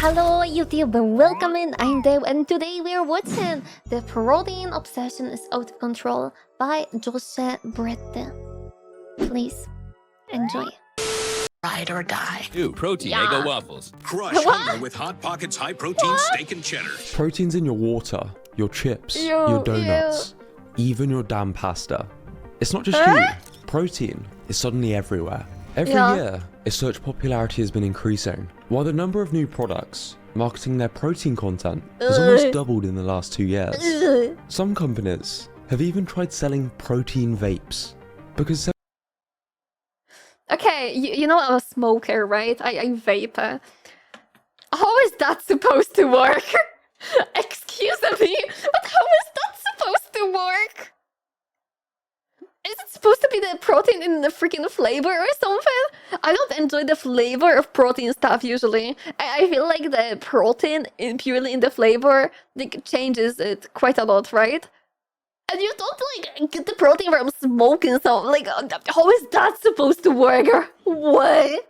Hello YouTube, welcome in, I'm Dave, and today we're watching The Protein Obsession is Out of Control by Jose Brett. Please, enjoy. Ride or die. Ooh, protein Eggo waffles. Crush hunger with Hot Pockets high-protein steak and cheddar. Protein's in your water, your chips, your donuts, even your damn pasta. It's not just you. Protein is suddenly everywhere. Every year, its search popularity has been increasing, while the number of new products marketing their protein content has almost doubled in the last 2 years. Some companies have even tried selling protein vapes, because Okay, you know I'm a smoker, right? I vape. How is that supposed to work? Excuse me, but how is that supposed to work? Is it supposed to be the protein in the freaking flavor or something? I don't enjoy the flavor of protein stuff usually. I feel like the protein purely in the flavor like changes it quite a lot, right? And you don't like get the protein from smoking something. Like, how is that supposed to work? What?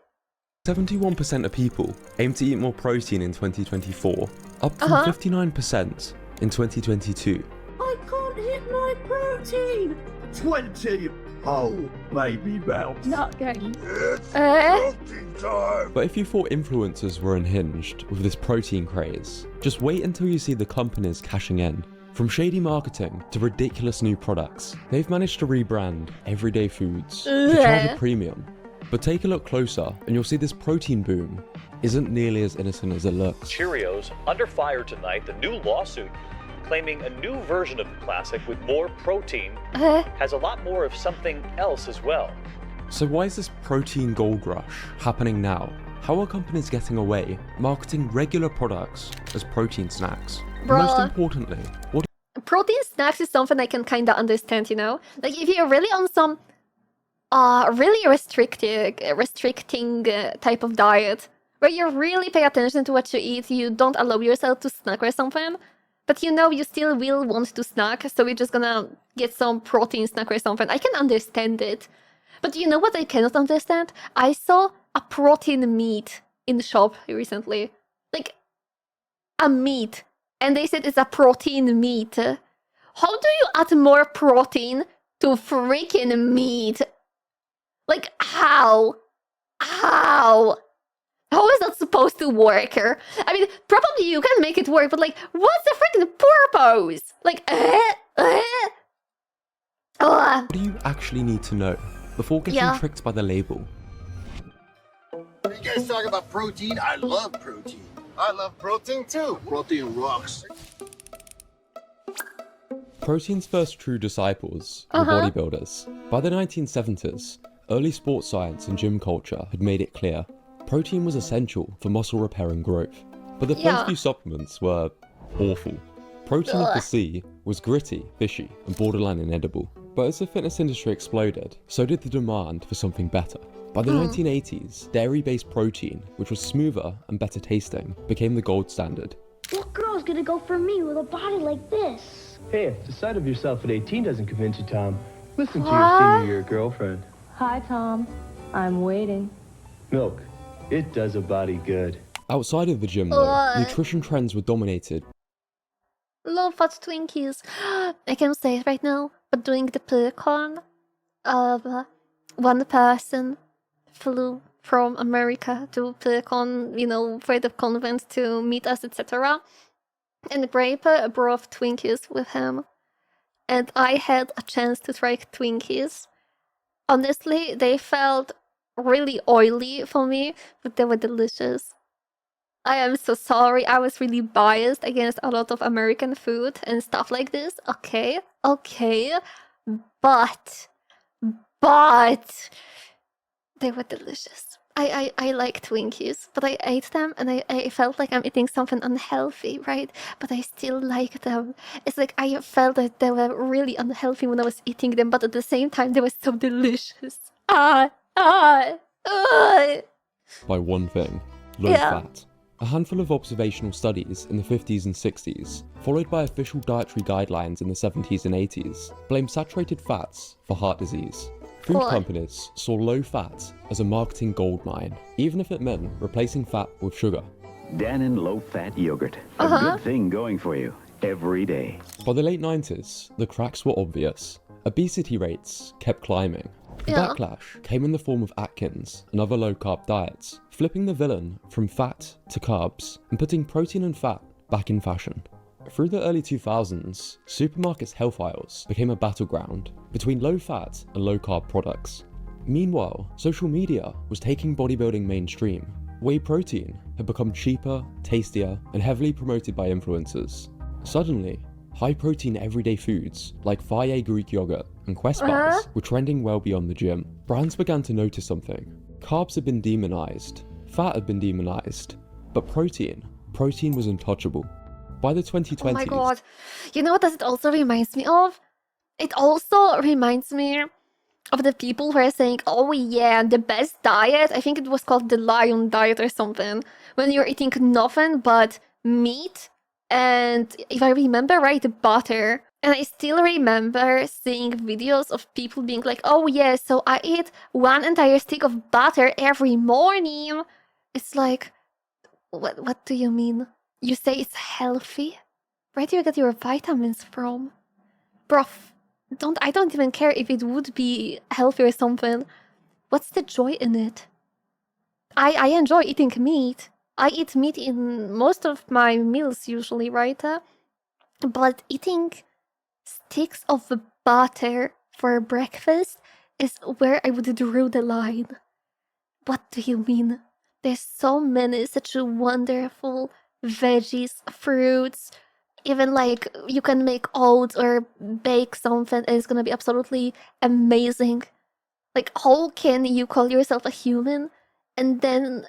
71% of people aim to eat more protein in 2024, up from 59% in 2022. I can't hit my protein! 20! Oh, baby bounce. Not good. Protein time! But if you thought influencers were unhinged with this protein craze, just wait until you see the companies cashing in. From shady marketing to ridiculous new products, they've managed to rebrand everyday foods to charge a premium. But take a look closer and you'll see this protein boom isn't nearly as innocent as it looks. Cheerios under fire tonight. The new lawsuit claiming a new version of the classic with more protein has a lot more of something else as well. So why is this protein gold rush happening now? How are companies getting away marketing regular products as protein snacks? And most importantly, what Protein snacks is something I can kind of understand, you know? Like if you're really on some really restricting type of diet, where you really pay attention to what you eat, you don't allow yourself to snack or something, but you know you still will want to snack, so you're just gonna get some protein snack or something. I can understand it. But you know what I cannot understand? I saw a protein meat in the shop recently. Like, a meat. And they said it's a protein meat. How do you add more protein to freaking meat? Like, how? How? How is that supposed to work? I mean, probably you can make it work, but like, what's the freaking purpose? Like, what do you actually need to know before getting tricked by the label? You guys talk about protein? I love protein. I love protein too. Protein rocks. Protein's first true disciples were bodybuilders. By the 1970s, early sports science and gym culture had made it clear protein was essential for muscle repair and growth. But the first few supplements were awful. Protein of the sea was gritty, fishy, and borderline inedible. But as the fitness industry exploded, so did the demand for something better. By the 1980s, dairy-based protein, which was smoother and better tasting, became the gold standard. What girl's gonna go for me with a body like this? Hey, if the sight of yourself at 18 doesn't convince you, Tom, listen to your senior year girlfriend. Hi, Tom. I'm waiting. Milk. It does a body good. Outside of the gym, though, nutrition trends were dominated. Low fat Twinkies. I can say it right now, but during the pre-con, one person flew from America to pre-con, you know, for the convent to meet us, etc. And Grape brought Twinkies with him. And I had a chance to try Twinkies. Honestly, they felt really oily for me, but they were delicious. I am so sorry, I was really biased against a lot of American food and stuff like this. Okay, but they were delicious. I like Twinkies, but I ate them and I felt like I'm eating something unhealthy, right? But I still like them. It's like I felt that they were really unhealthy when I was eating them, but at the same time they were so delicious. By one thing, low fat. A handful of observational studies in the 50s and 60s, followed by official dietary guidelines in the 70s and 80s, blamed saturated fats for heart disease. Food companies saw low fat as a marketing goldmine, even if it meant replacing fat with sugar. Dannon low-fat yogurt. A good thing going for you every day. By the late 90s, the cracks were obvious. Obesity rates kept climbing. The backlash came in the form of Atkins and other low-carb diets, flipping the villain from fat to carbs and putting protein and fat back in fashion. Through the early 2000s, supermarkets' health aisles became a battleground between low-fat and low-carb products. Meanwhile, social media was taking bodybuilding mainstream. Whey protein had become cheaper, tastier, and heavily promoted by influencers. Suddenly, high-protein everyday foods like Fage Greek yogurt and Quest bars were trending well beyond the gym. Brands began to notice something. Carbs had been demonized, fat had been demonized, but protein was untouchable. By the 2020s... Oh my god. You know what it also reminds me of? It also reminds me of the people who are saying, oh yeah, the best diet, I think it was called the lion diet or something, when you're eating nothing but meat and, if I remember right, butter. And I still remember seeing videos of people being like, oh yeah, so I eat one entire stick of butter every morning. It's like, what do you mean? You say it's healthy? Where do you get your vitamins from? Bruh, I don't even care if it would be healthy or something. What's the joy in it? I enjoy eating meat. I eat meat in most of my meals usually, right? But eating sticks of butter for breakfast is where I would draw the line. What do you mean? There's so many such wonderful veggies, fruits, even like you can make oats or bake something and it's gonna be absolutely amazing. Like, how can you call yourself a human and then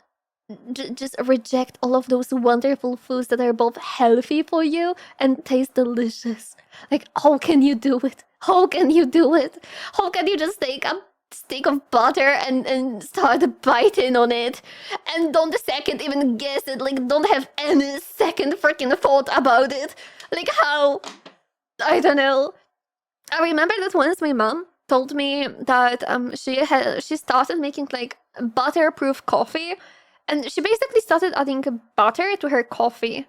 just reject all of those wonderful foods that are both healthy for you and taste delicious? Like, how can you do it? How can you do it? How can you just take a stick of butter and start biting on it and don't a second even guess it, like don't have any second freaking thought about it? Like, how? I don't know. I remember that once my mom told me that she started making like butterproof coffee, and she basically started adding butter to her coffee,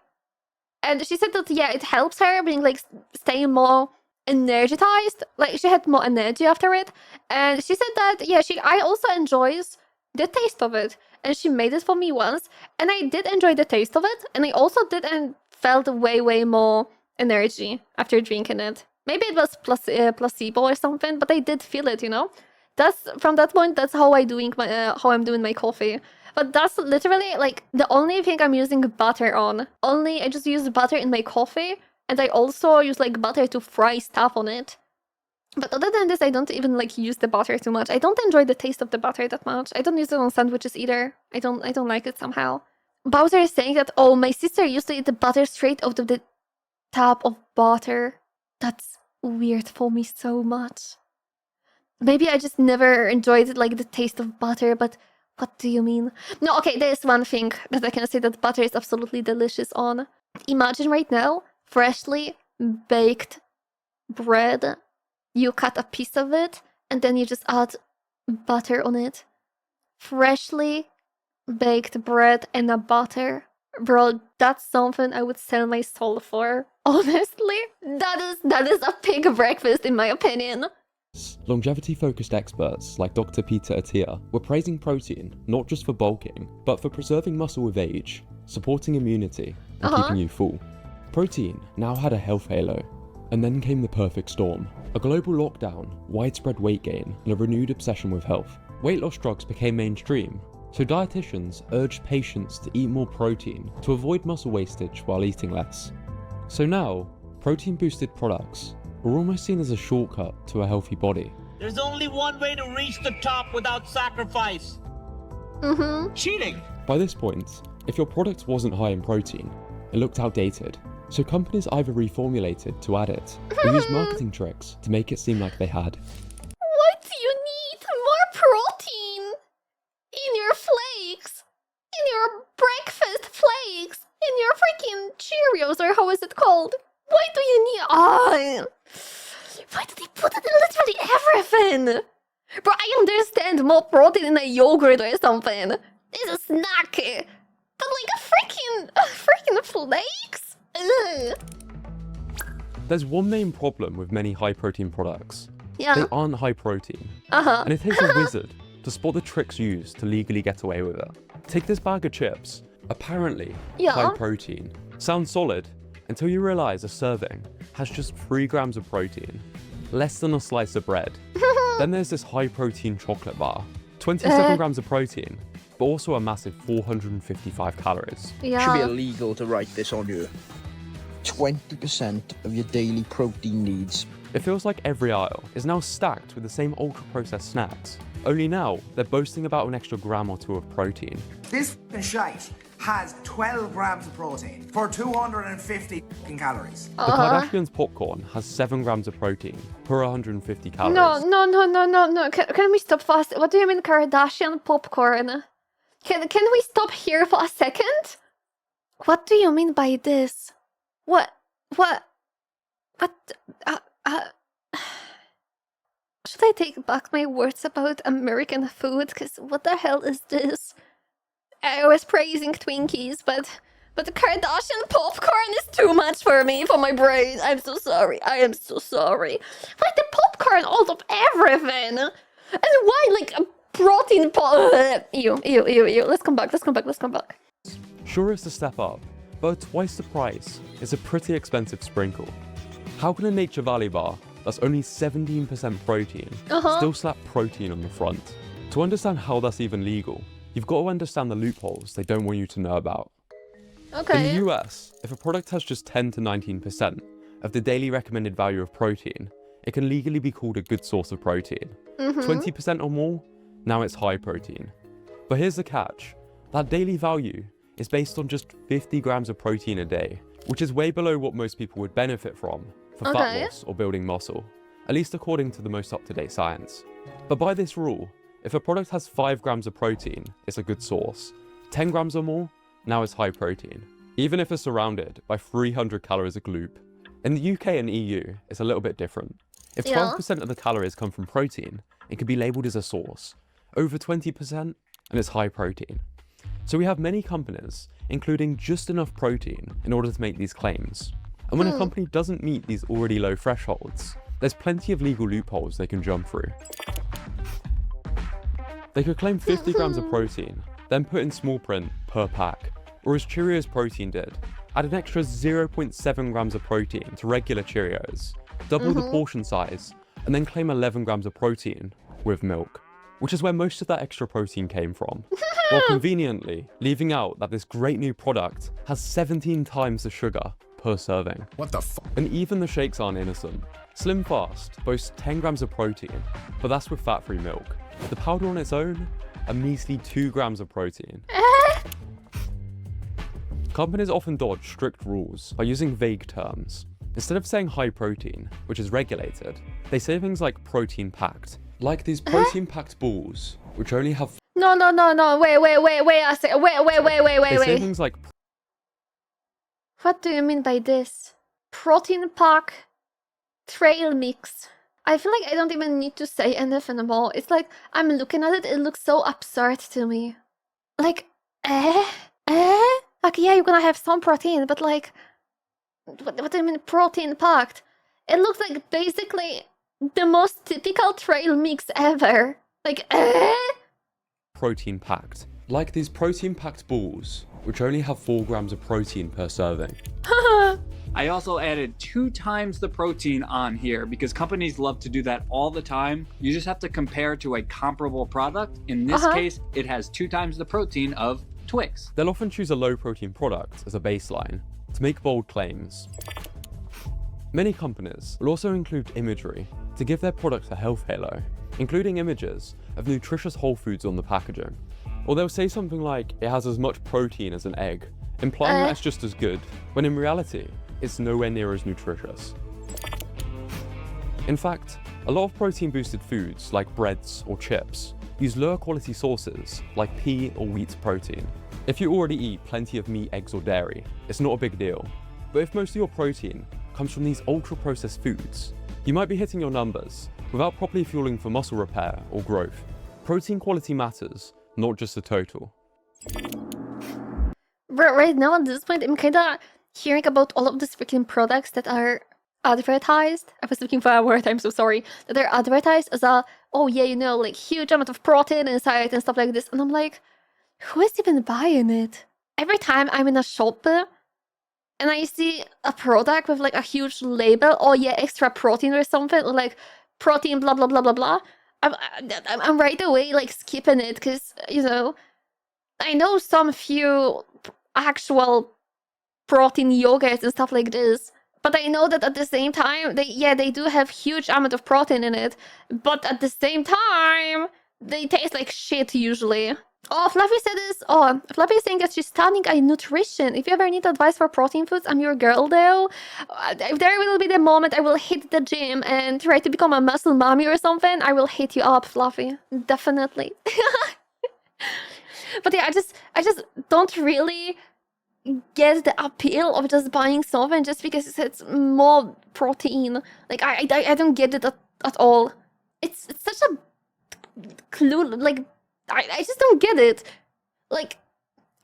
and she said that yeah, it helps her being like staying more energized, like she had more energy after it. And she said that yeah, I also enjoys the taste of it, and she made it for me once and I did enjoy the taste of it, and I also did and felt way more energy after drinking it. Maybe it was placebo or something, but I did feel it, you know. That's from that point, that's how I'm doing my coffee. But that's literally like the only thing I'm using butter on. I just use butter in my coffee. And I also use like butter to fry stuff on it. But other than this, I don't even like use the butter too much. I don't enjoy the taste of the butter that much. I don't use it on sandwiches either. I don't like it somehow. Bowser is saying that, oh, my sister used to eat the butter straight out of the tub of butter. That's weird for me so much. Maybe I just never enjoyed like the taste of butter, but what do you mean? No, okay, there's one thing that I can say that butter is absolutely delicious on. Imagine right now, freshly baked bread. You cut a piece of it and then you just add butter on it. Freshly baked bread and a butter. Bro, that's something I would sell my soul for. Honestly, that is a pig breakfast in my opinion. Longevity-focused experts like Dr. Peter Attia were praising protein not just for bulking, but for preserving muscle with age, supporting immunity, and keeping you full. Protein now had a health halo. And then came the perfect storm. A global lockdown, widespread weight gain, and a renewed obsession with health. Weight loss drugs became mainstream, so dietitians urged patients to eat more protein to avoid muscle wastage while eating less. So now, protein-boosted products are almost seen as a shortcut to a healthy body. There's only one way to reach the top without sacrifice. Cheating! By this point, if your product wasn't high in protein, it looked outdated. So companies either reformulated to add it, or used marketing tricks to make it seem like they had. What do you need? More protein! In your flakes! In your breakfast flakes! In your freaking Cheerios, or how is it called? Why do you need... why do they put it in literally everything? Bro, I understand more protein in a yogurt or something. It's a snack. But like a freaking flakes? Ugh. There's one main problem with many high-protein products. Yeah. They aren't high protein. Uh-huh. And it takes a wizard to spot the tricks used to legally get away with it. Take this bag of chips. Apparently, high protein. Sounds solid until you realize a serving has just 3 grams of protein, less than a slice of bread. Then there's this high protein chocolate bar, 27 grams of protein, but also a massive 455 calories. Yeah. Should be illegal to write this on you. 20% of your daily protein needs. It feels like every aisle is now stacked with the same ultra-processed snacks, only now they're boasting about an extra gram or 2 of protein. This shite has 12 grams of protein for 250 calories. The Kardashians' popcorn has 7 grams of protein per 150 calories. No. Can we stop fast? What do you mean Kardashian popcorn? Can we stop here for a second? What do you mean by this? What? Should I take back my words about American food? Because what the hell is this? I was praising Twinkies, but the Kardashian popcorn is too much for me, for my brain. I'm so sorry. I am so sorry. Like the popcorn out of everything. And why like a protein ew. Let's come back. Sure, it's a step up, but twice the price is a pretty expensive sprinkle. How can a Nature Valley bar that's only 17% protein still slap protein on the front? To understand how that's even legal, you've got to understand the loopholes they don't want you to know about. Okay. In the US, if a product has just 10 to 19% of the daily recommended value of protein, it can legally be called a good source of protein. 20% or more, now it's high protein. But here's the catch. That daily value is based on just 50 grams of protein a day, which is way below what most people would benefit from for fat loss or building muscle, at least according to the most up-to-date science. But by this rule, if a product has 5 grams of protein, it's a good source. 10 grams or more, now it's high protein, even if it's surrounded by 300 calories of gloop. In the UK and EU, it's a little bit different. If 12% of the calories come from protein, it can be labelled as a source. Over 20%, and it's high protein. So we have many companies including just enough protein in order to make these claims. And when a company doesn't meet these already low thresholds, there's plenty of legal loopholes they can jump through. They could claim 50 grams of protein, then put in small print per pack, or as Cheerios Protein did, add an extra 0.7 grams of protein to regular Cheerios, double the portion size, and then claim 11 grams of protein with milk, which is where most of that extra protein came from, while conveniently leaving out that this great new product has 17 times the sugar per serving. What the fuck? And even the shakes aren't innocent. Slim Fast boasts 10 grams of protein, but that's with fat-free milk. The powder on its own, a measly 2 grams of protein. Companies often dodge strict rules by using vague terms. Instead of saying high protein, which is regulated, they say things like protein packed. Like these protein packed balls, which only have... No, wait a second. They say things like... What do you mean by this? Protein pack, trail mix. I feel like I don't even need to say anything more. It's like, I'm looking at it, it looks so absurd to me. Like, Like, yeah, you're gonna have some protein, but like, what do you mean protein packed? It looks like basically the most typical trail mix ever. Like, Protein packed. Like these protein packed balls, which only have 4 grams of protein per serving. I also added 2 times the protein on here because companies love to do that all the time. You just have to compare to a comparable product. In this case, it has 2 times the protein of Twix. They'll often choose a low protein product as a baseline to make bold claims. Many companies will also include imagery to give their product a health halo, including images of nutritious whole foods on the packaging. Or they'll say something like it has as much protein as an egg, implying that it's just as good, when in reality, it's nowhere near as nutritious. In fact, a lot of protein-boosted foods like breads or chips use lower quality sources like pea or wheat protein. If you already eat plenty of meat, eggs or dairy, it's not a big deal. But if most of your protein comes from these ultra-processed foods, you might be hitting your numbers without properly fueling for muscle repair or growth. Protein quality matters, not just the total. right now at this point, I'm kind of hearing about all of these freaking products that are advertised. I was looking for a word, I'm so sorry. That are advertised as a, oh yeah, you know, like huge amount of protein inside and stuff like this. And I'm like, who is even buying it? Every time I'm in a shop and I see a product with like a huge label, oh yeah, extra protein or something, or like protein blah blah blah blah blah, I'm right away like skipping it, because, you know, I know some few actual protein yogurts and stuff like this, but I know that at the same time, they do have huge amount of protein in it, but at the same time, they taste like shit usually. Oh, Fluffy said this. Oh, Fluffy is saying that she's studying nutrition. If you ever need advice for protein foods, I'm your girl though. If there will be the moment I will hit the gym and try to become a muscle mommy or something, I will hit you up, Fluffy. Definitely. But yeah, I just don't really get the appeal of just buying something just because it's more protein. Like I don't get it at all. It's such a clue. Like I just don't get it. Like,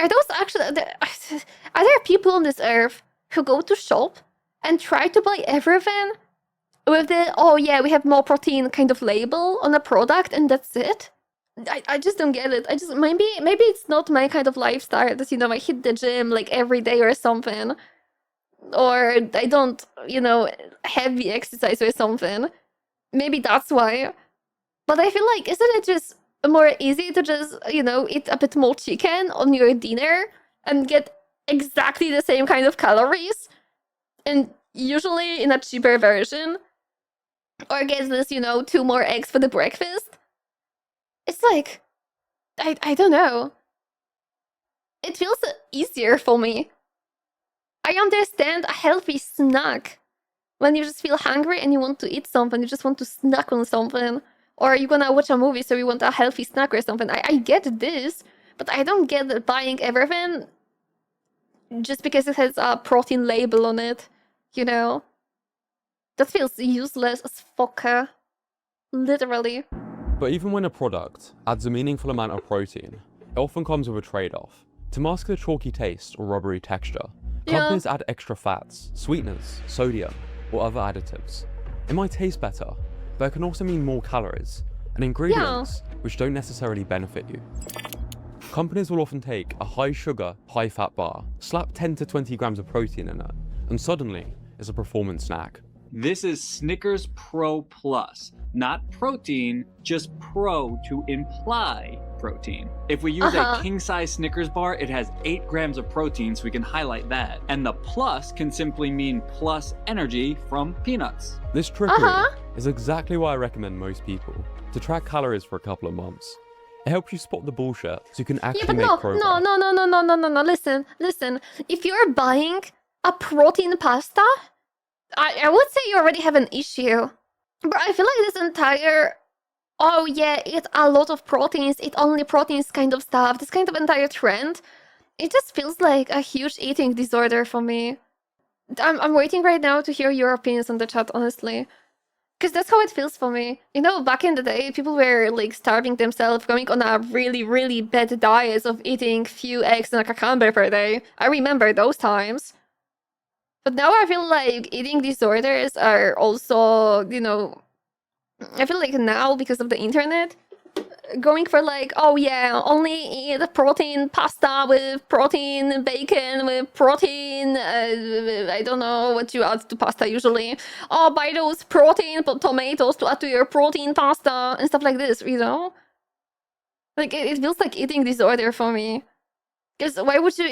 are those actually are there people on this earth who go to shop and try to buy everything with the, oh yeah, we have more protein kind of label on a product and that's it? I just don't get it. I just maybe it's not my kind of lifestyle that, you know, I hit the gym like every day or something, or I don't, you know, heavy exercise or something. Maybe that's why. But I feel like, isn't it just more easy to just, you know, eat a bit more chicken on your dinner and get exactly the same kind of calories, and usually in a cheaper version, or get this, you know, 2 more eggs for the breakfast? It's like, I don't know. It feels easier for me. I understand a healthy snack when you just feel hungry and you want to eat something, you just want to snack on something, or you're gonna watch a movie so you want a healthy snack or something. I get this, but I don't get buying everything just because it has a protein label on it, you know? That feels useless as fuck. Literally. But even when a product adds a meaningful amount of protein, it often comes with a trade-off. To mask the chalky taste or rubbery texture, companies add extra fats, sweeteners, sodium, or other additives. It might taste better, but it can also mean more calories and ingredients which don't necessarily benefit you. Companies will often take a high sugar, high fat bar, slap 10 to 20 grams of protein in it, and suddenly it's a performance snack. This is Snickers Pro Plus, not protein, just pro to imply protein. If we use a king-size Snickers bar, it has 8 grams of protein, so we can highlight that. And the plus can simply mean plus energy from peanuts. This trickery is exactly why I recommend most people to track calories for a couple of months. It helps you spot the bullshit so you can actually make progress. No. Listen. If you're buying a protein pasta, I would say you already have an issue. But I feel like this entire, oh yeah, eat a lot of proteins, eat only proteins kind of stuff, this kind of entire trend, it just feels like a huge eating disorder for me. I'm waiting right now to hear your opinions on the chat, honestly. Because that's how it feels for me. You know, back in the day, people were like starving themselves, going on a really, really bad diet of eating few eggs and a cucumber per day. I remember those times. But now I feel like eating disorders are also, you know, I feel like now, because of the internet, going for like, oh yeah, only eat protein pasta with protein bacon, with protein, I don't know what you add to pasta usually. Oh, buy those protein tomatoes to add to your protein pasta and stuff like this, you know? Like, it feels like eating disorder for me. Because why would you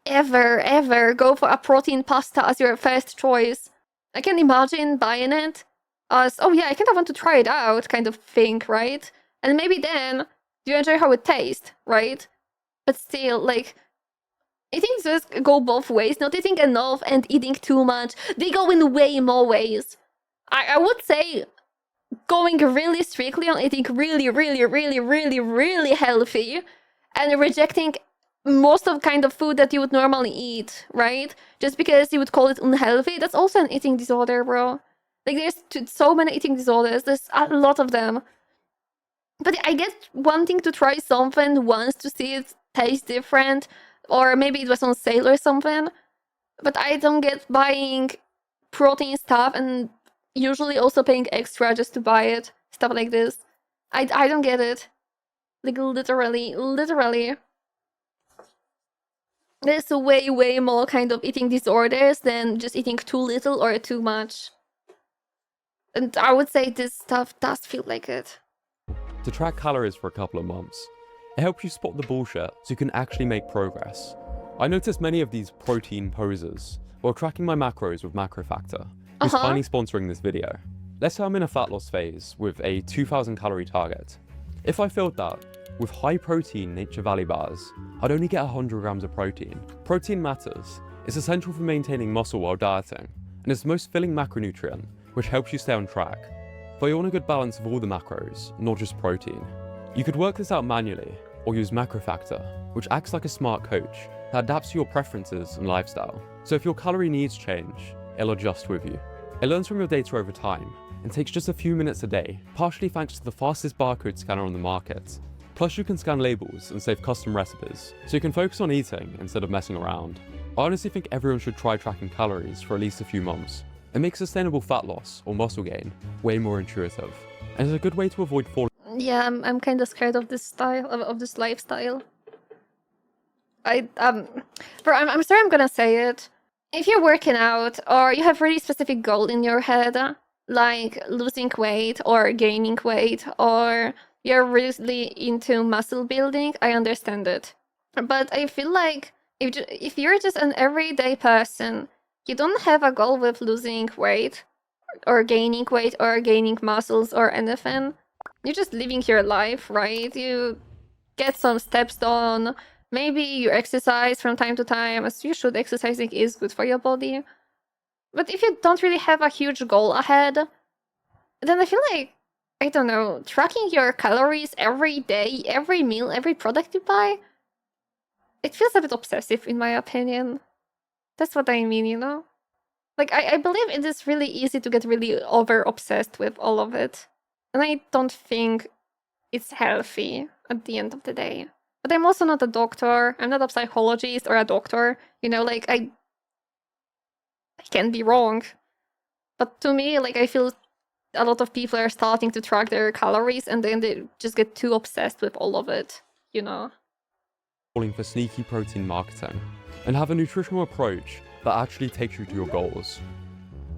ever go for a protein pasta as your first choice? I can imagine buying it as, oh yeah, I kind of want to try it out kind of thing, right? And maybe then you enjoy how it tastes, right? But still, like, eating just go both ways. Not eating enough and eating too much. They go in way more ways. I would say going really strictly on eating really healthy and rejecting most of kind of food that you would normally eat, right? Just because you would call it unhealthy, that's also an eating disorder, bro. Like, there's so many eating disorders, there's a lot of them. But I get wanting to try something once to see it taste different, or maybe it was on sale or something. But I don't get buying protein stuff and usually also paying extra just to buy it. Stuff like this. I don't get it. Like, literally. There's way more kind of eating disorders than just eating too little or too much. And I would say this stuff does feel like it. To track calories for a couple of months, it helps you spot the bullshit so you can actually make progress. I noticed many of these protein posers while tracking my macros with MacroFactor, who's finally sponsoring this video. Let's say I'm in a fat loss phase with a 2,000 calorie target. If I filled that with high protein Nature Valley bars, I'd only get 100 grams of protein. Protein matters. It's essential for maintaining muscle while dieting, and it's the most filling macronutrient, which helps you stay on track. But you want a good balance of all the macros, not just protein. You could work this out manually, or use MacroFactor, which acts like a smart coach that adapts to your preferences and lifestyle. So if your calorie needs change, it'll adjust with you. It learns from your data over time, and takes just a few minutes a day, partially thanks to the fastest barcode scanner on the market. Plus you can scan labels and save custom recipes, so you can focus on eating instead of messing around. I honestly think everyone should try tracking calories for at least a few months. It makes sustainable fat loss or muscle gain way more intuitive, and is a good way to avoid falling. Yeah, I'm kind of scared of this style, of this lifestyle. I'm sorry I'm gonna say it. If you're working out or you have really specific goal in your head, like losing weight or gaining weight, or you're really into muscle building, I understand it. But I feel like if you're just an everyday person, you don't have a goal with losing weight or gaining muscles or anything. You're just living your life, right? You get some steps done. Maybe you exercise from time to time, as you should. Exercising is good for your body. But if you don't really have a huge goal ahead, then I feel like, I don't know, tracking your calories every day, every meal, every product you buy, it feels a bit obsessive in my opinion. That's what I mean, you know? Like, I believe it is really easy to get really over-obsessed with all of it. And I don't think it's healthy at the end of the day. But I'm also not a doctor. I'm not a psychologist or a doctor. You know, like, I can be wrong. But to me, like, I feel a lot of people are starting to track their calories and then they just get too obsessed with all of it, you know? Falling for sneaky protein marketing, and have a nutritional approach that actually takes you to your goals.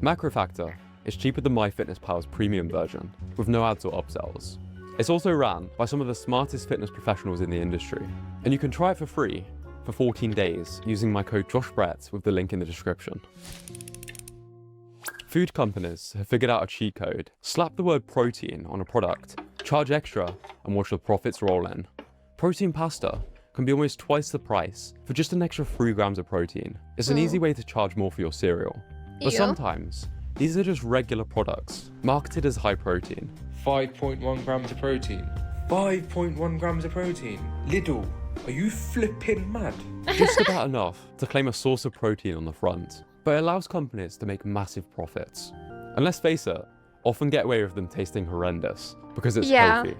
MacroFactor is cheaper than MyFitnessPal's premium version, with no ads or upsells. It's also ran by some of the smartest fitness professionals in the industry, and you can try it for free for 14 days using my code JoshBrett with the link in the description. Food companies have figured out a cheat code: slap the word protein on a product, charge extra, and watch the profits roll in. Protein pasta can be almost twice the price for just an extra 3 grams of protein. It's an easy way to charge more for your cereal. But sometimes, these are just regular products, marketed as high protein. 5.1 grams of protein. 5.1 grams of protein. Lidl, are you flipping mad? Just about enough to claim a source of protein on the front, but it allows companies to make massive profits. And let's face it, often get away with them tasting horrendous because it's healthy.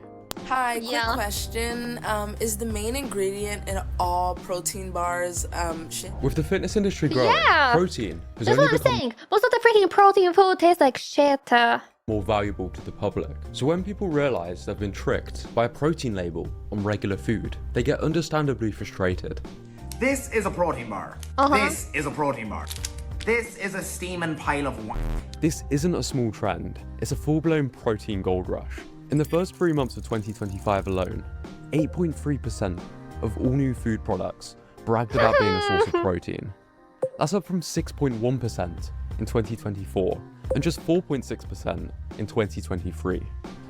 Hi, quick question. Is the main ingredient in all protein bars shit? With the fitness industry growing, protein has That's only what I'm become saying. Most of the freaking protein food tastes like shit. more valuable to the public. So when people realize they've been tricked by a protein label on regular food, they get understandably frustrated. This is a protein bar. This is a protein bar. This is a steaming pile of wine. This isn't a small trend, it's a full-blown protein gold rush. In the first 3 months of 2025 alone, 8.3% of all new food products bragged about being a source of protein. That's up from 6.1% in 2024 and just 4.6% in 2023.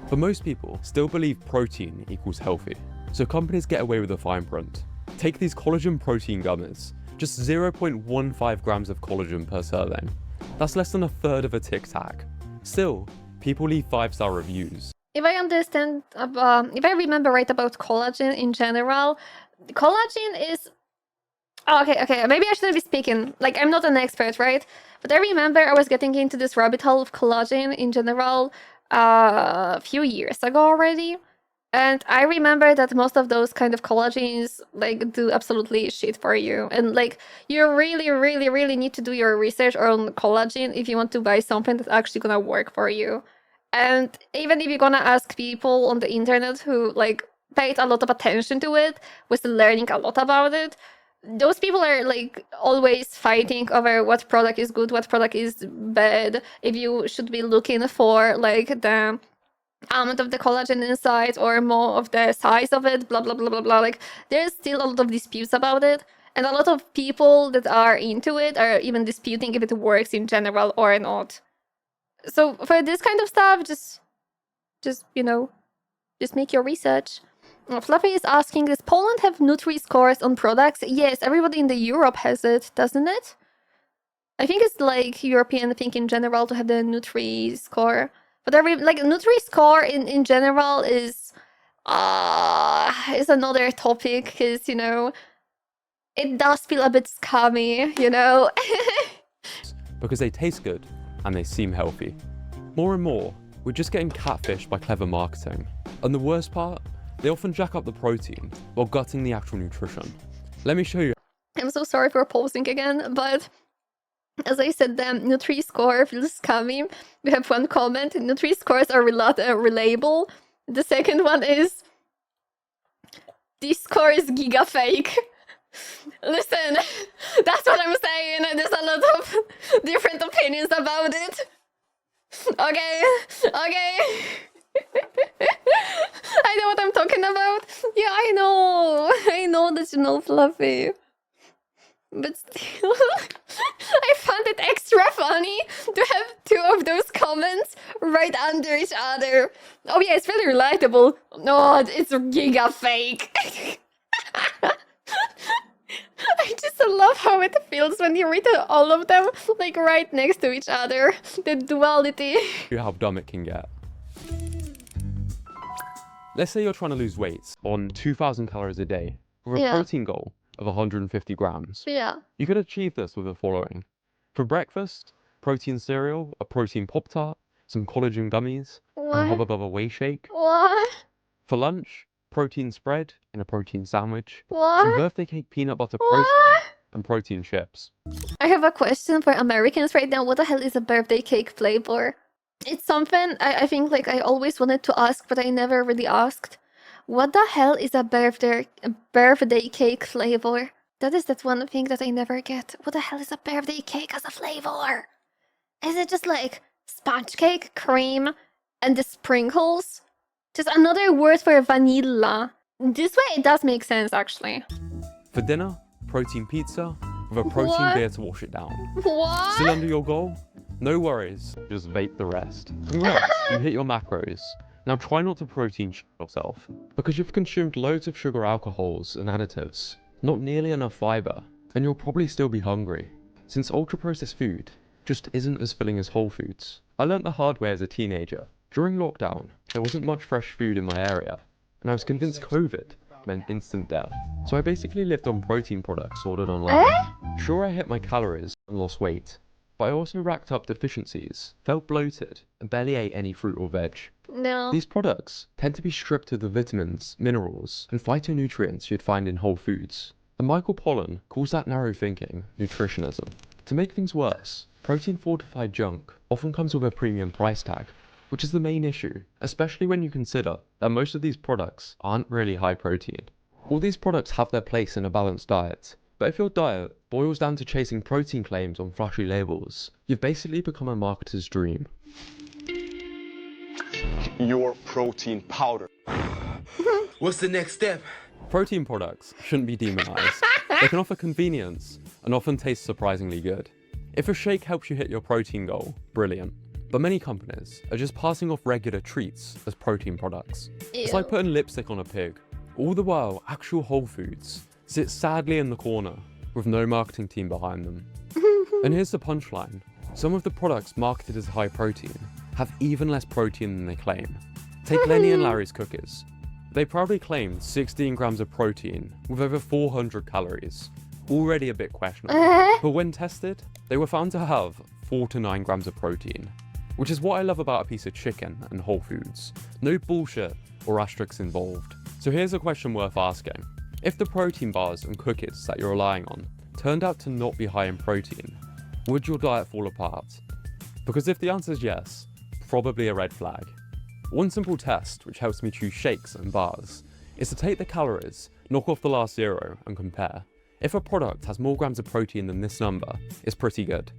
But most people still believe protein equals healthy, so companies get away with the fine print. Take these collagen protein gummies, just 0.15 grams of collagen per serving. That's less than a third of a Tic Tac. Still, people leave 5-star reviews. If I understand, if I remember right about collagen in general, collagen is... Oh, okay, maybe I shouldn't be speaking. Like, I'm not an expert, right? But I remember I was getting into this rabbit hole of collagen in general a few years ago already. And I remember that most of those kind of collagens like do absolutely shit for you. And like you really, really, really need to do your research on collagen if you want to buy something that's actually gonna work for you. And even if you're gonna ask people on the internet who like paid a lot of attention to it, was learning a lot about it, those people are like always fighting over what product is good, what product is bad, if you should be looking for like the amount of the collagen inside or more of the size of it, blah blah blah blah blah. Like there's still a lot of disputes about it, and a lot of people that are into it are even disputing if it works in general or not. So for this kind of stuff, just you know, just make your research. Fluffy is asking, does Poland have Nutri-scores on products? Yes, everybody in the Europe has it, doesn't it? I think it's like European thing in general to have the Nutri-score. But like Nutri-score in general is another topic, because you know it does feel a bit scummy, you know. Because they taste good and they seem healthy. More and more, we're just getting catfished by clever marketing. And the worst part, they often jack up the protein while gutting the actual nutrition. Let me show you. I'm so sorry for pausing again, but as I said, the Nutri-score feels scummy. We have one comment, Nutri-scores are reliable. The second one is, this score is giga fake. Listen, that's what I'm saying. There's a lot of different opinions about it. Okay. I know what I'm talking about. Yeah, I know that you know, Fluffy. But still, I found it extra funny to have two of those comments right under each other. Oh yeah, it's really relatable. No, it's giga fake. I just love how it feels when you read all of them like right next to each other. The duality. How dumb it can get. Let's say you're trying to lose weight on 2,000 calories a day with a protein goal of 150 grams. Yeah. You could achieve this with the following. For breakfast, protein cereal, a protein Pop-Tart, some collagen gummies, and a Hubba Bubba whey shake. What? For lunch, protein spread in a protein sandwich, What? some birthday cake peanut butter protein, and protein chips. I have a question for Americans right now. What the hell is a birthday cake flavor? It's something I think like I always wanted to ask, but I never really asked. What the hell is a birthday cake flavor? That one thing that I never get. What the hell is a birthday cake as a flavor? Is it just like sponge cake, cream, and the sprinkles? Just another word for vanilla. This way it does make sense, actually. For dinner, protein pizza with a protein beer to wash it down. What? Still under your goal? No worries, just vape the rest. Congrats, you hit your macros. Now try not to protein yourself, because you've consumed loads of sugar alcohols and additives, not nearly enough fiber, and you'll probably still be hungry, since ultra-processed food just isn't as filling as whole foods. I learnt the hard way as a teenager. During lockdown, there wasn't much fresh food in my area, and I was convinced COVID meant instant death. So I basically lived on protein products ordered online. Sure, I hit my calories and lost weight, but I also racked up deficiencies, felt bloated, and barely ate any fruit or veg. No. These products tend to be stripped of the vitamins, minerals, and phytonutrients you'd find in whole foods. And Michael Pollan calls that narrow thinking nutritionism. To make things worse, protein-fortified junk often comes with a premium price tag, which is the main issue, especially when you consider that most of these products aren't really high protein. All these products have their place in a balanced diet, but if your diet boils down to chasing protein claims on flashy labels, you've basically become a marketer's dream. Your protein powder. What's the next step? Protein products shouldn't be demonized. They can offer convenience and often taste surprisingly good. If a shake helps you hit your protein goal, brilliant. But many companies are just passing off regular treats as protein products. It's like putting lipstick on a pig. All the while, actual whole foods sit sadly in the corner with no marketing team behind them. And here's the punchline. Some of the products marketed as high protein have even less protein than they claim. Take Lenny and Larry's cookies. They proudly claimed 16 grams of protein with over 400 calories. Already a bit questionable. But when tested, they were found to have 4 to 9 grams of protein. Which is what I love about a piece of chicken and Whole Foods. No bullshit or asterisks involved. So here's a question worth asking. If the protein bars and cookies that you're relying on turned out to not be high in protein, would your diet fall apart? Because if the answer is yes, probably a red flag. One simple test, which helps me choose shakes and bars, is to take the calories, knock off the last 0 and compare. If a product has more grams of protein than this number, it's pretty good.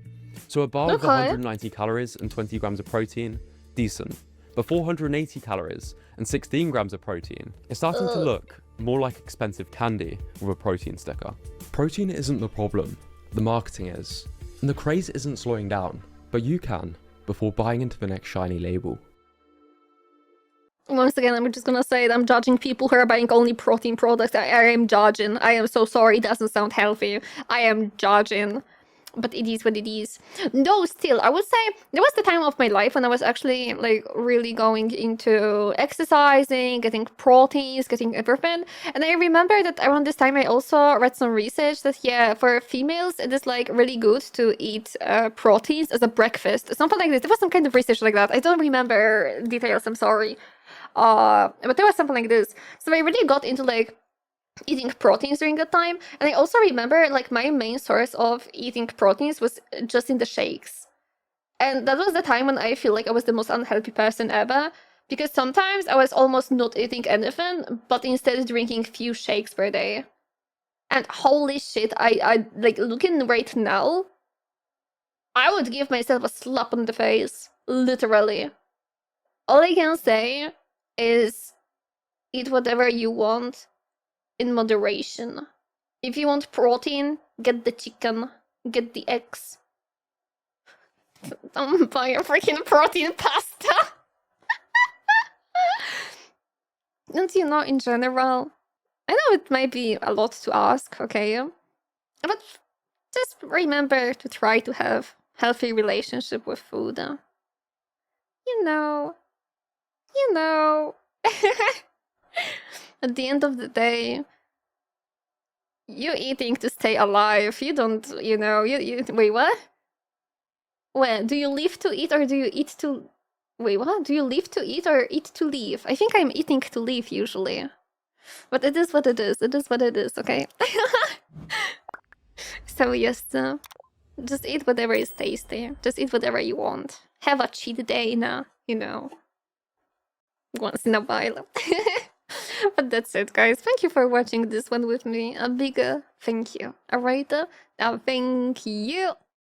So a bar with 190 calories and 20 grams of protein, decent. But 480 calories and 16 grams of protein is starting to look more like expensive candy with a protein sticker. Protein isn't the problem, the marketing is. And the craze isn't slowing down, but you can, before buying into the next shiny label. Once again, I'm just gonna say that I'm judging people who are buying only protein products. I am judging. I am so sorry, it doesn't sound healthy. I am judging. But it is what it is. Though still, I would say there was the time of my life when I was actually like really going into exercising, getting proteins, getting everything. And I remember that around this time I also read some research that yeah, for females it is like really good to eat proteins as a breakfast. Something like this. There was some kind of research like that. I don't remember details, I'm sorry. But there was something like this. So I really got into like eating proteins during that time. And I also remember like my main source of eating proteins was just in the shakes. And that was the time when I feel like I was the most unhealthy person ever. Because sometimes I was almost not eating anything, but instead drinking few shakes per day. And holy shit, I like looking right now, I would give myself a slap on the face. Literally. All I can say is eat whatever you want in moderation. If you want protein, get the chicken, get the eggs. Don't buy a freaking protein pasta! And you know, in general, I know it might be a lot to ask, okay? But just remember to try to have healthy relationship with food. You know. At the end of the day, you're eating to stay alive. You don't, you wait, what? Well, do you live to eat or do you eat to... Wait, what? Do you live to eat or eat to live? I think I'm eating to live usually. But it is what it is. It is what it is, okay? So yes, just eat whatever is tasty. Just eat whatever you want. Have a cheat day now, once in a while. But that's it, guys. Thank you for watching this one with me. A big thank you. Alright? Thank you.